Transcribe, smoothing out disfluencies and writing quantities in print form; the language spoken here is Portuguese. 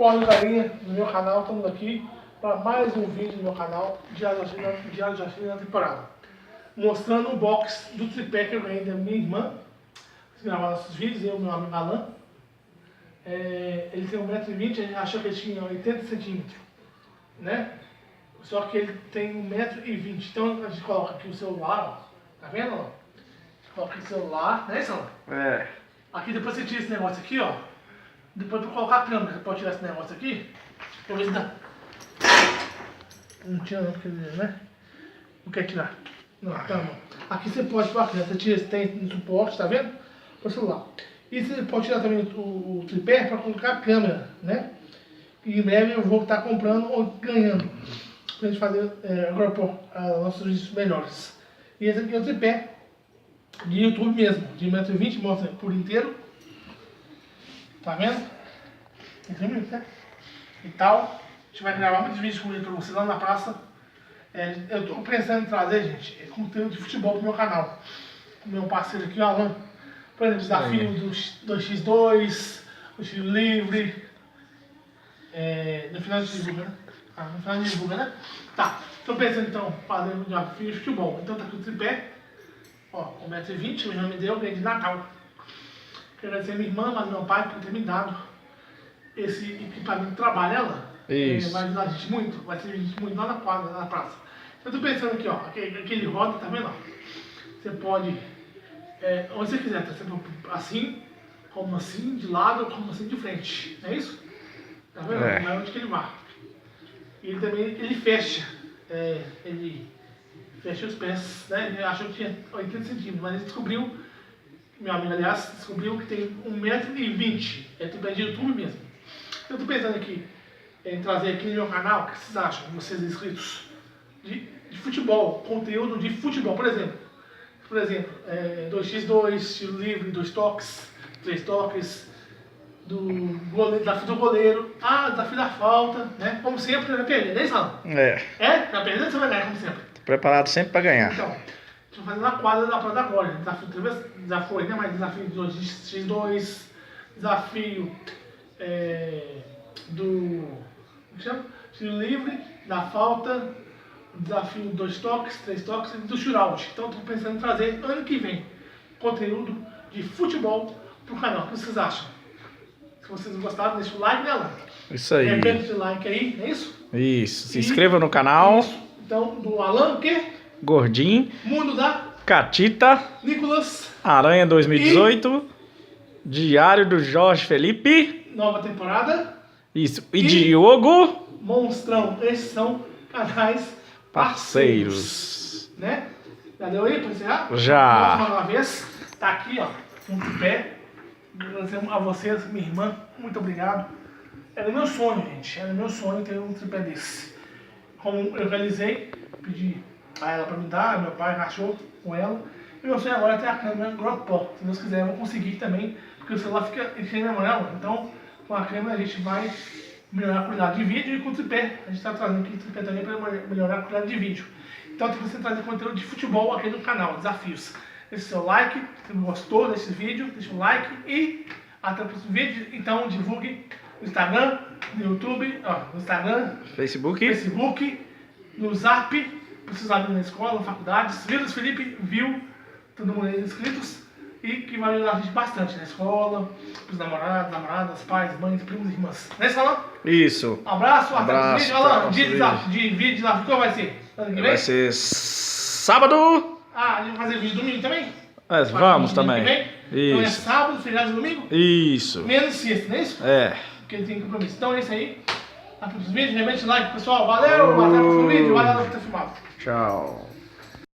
Boa galerinha do meu canal, estamos aqui para mais um vídeo do meu canal Diário de Auxílio na temporada, mostrando o box do tripé que eu ganhei da minha irmã. Vocês gravaram nossos vídeos, eu e meu amigo Alan. Ele tem 1,20 m, a gente achou que ele tinha 80 centímetros, né? Só que ele tem 1,20 m. Então a gente coloca aqui o celular, ó. Tá vendo? Ó? Coloca aqui o celular, né, Sandro? É. Aqui depois você tira esse negócio aqui, ó. Depois pra colocar a câmera, você pode tirar esse negócio aqui. Deixa eu ver se dá. Não tira não, porque, né? Não quer tirar. Não, calma. Aqui você pode pôr a câmera, você tira, tem no suporte, tá vendo? Para o celular. E você pode tirar também o tripé para colocar a câmera, né? E em breve eu vou estar comprando ou ganhando. Pra gente fazer agora nossos vídeos melhores. E esse aqui é o tripé de YouTube mesmo, de 1,20 m, mostra por inteiro. Tá vendo? Né? E tal. A gente vai gravar muitos vídeos com ele pra vocês lá na praça. Eu tô pensando em trazer, gente, conteúdo de futebol pro meu canal. O meu parceiro aqui, o Alan. Por exemplo, desafio do 2x2, do tiro livre. No final de divulga, né? No final de divulga, né? Tá. Tô pensando então fazer um desafio de futebol. Então tá aqui o tripé. Ó, 1,20 m, o já me deu, ganhei de Natal. Quero agradecer a minha irmã, mas meu pai por ter me dado esse equipamento de trabalho. Ela vai ajudar a gente muito, vai ser a gente muito lá na quadra, na praça. Eu tô pensando aqui, ó, aquele roda, tá vendo? Ó? Você pode, onde você quiser, tá? Você pode assim, como assim, de lado, como assim, de frente. Não é isso? Tá vendo? Não é onde que ele vai. E ele também, ele fecha, ele fecha os pés, né? Ele achou que tinha 80 centímetros, mas ele descobriu, meu amigo, aliás, descobriu que tem 1,20 m. É tripé de YouTube mesmo. Eu tô pensando aqui em trazer aqui no meu canal, o que vocês acham, vocês inscritos, de futebol, conteúdo de futebol, por exemplo, 2x2, tiro livre, 2 toques, 3 toques, desafio do goleiro, desafio da falta, né? Como sempre, vai perder, né, Sal? Vai perder, você vai ganhar, como sempre. Tô preparado sempre pra ganhar. Então, deixa eu fazer na quadra da Praia da Glória. Desafio, né? Mas desafio de 2x2, desafio do. Como que chama? Tiro livre, da falta, desafio 2 toques, 3 toques e do shootout. Então, estou pensando em trazer ano que vem conteúdo de futebol pro canal. O que vocês acham? Se vocês gostaram, deixa o like, né, Alan? Isso aí. Repete esse like aí, não é isso? Isso. Se inscreva no canal. Isso. Então, do Alan, o quê? Gordinho. Mundo da Catita. Nicolas. Aranha 2018. Diário do Jorge Felipe. Nova temporada. Isso. E Diogo. Monstrão. Esses são canais parceiros. Né? Já deu aí pra encerrar? Já. Mais uma vez. Tá aqui, ó. Um tripé. A vocês, minha irmã. Muito obrigado. Era meu sonho, gente. Era meu sonho ter um tripé desse. Como eu realizei, pedi a ela pra me dar, meu pai rachou com ela. E meu sonho agora é ter a câmera GoPro. Se Deus quiser, eu vou conseguir também, porque o celular fica enchendo a amarela. Então, com a câmera a gente vai melhorar a qualidade de vídeo e com o tripé. A gente está trazendo aqui o tripé também para melhorar a qualidade de vídeo. Então, tem que você trazer conteúdo de futebol aqui no canal, desafios. Deixe seu like, se não gostou desse vídeo, deixa um like e até o próximo vídeo. Então, divulgue no Instagram, no YouTube, no Instagram, Facebook, no Zap, para seus amigos na escola, na faculdade. Vilas Felipe viu todo mundo aí inscritos e que vai ajudar a gente bastante na escola, para os namorados, namoradas, pais, mães, primos e irmãs. Não é isso, Alan? Isso. Abraço, até o vídeo. Alan, de vídeo lá, qual vai ser? Vai ser sábado. A gente vai fazer vídeo domingo também? Vamos também. Isso. Então é sábado, feriado e domingo? Isso. Menos sexta, não é isso? Porque ele tem compromisso. Então é isso aí. Até os vídeos, remete like, pessoal. Valeu, até o próximo vídeo. Valeu por ter filmado. Tchau.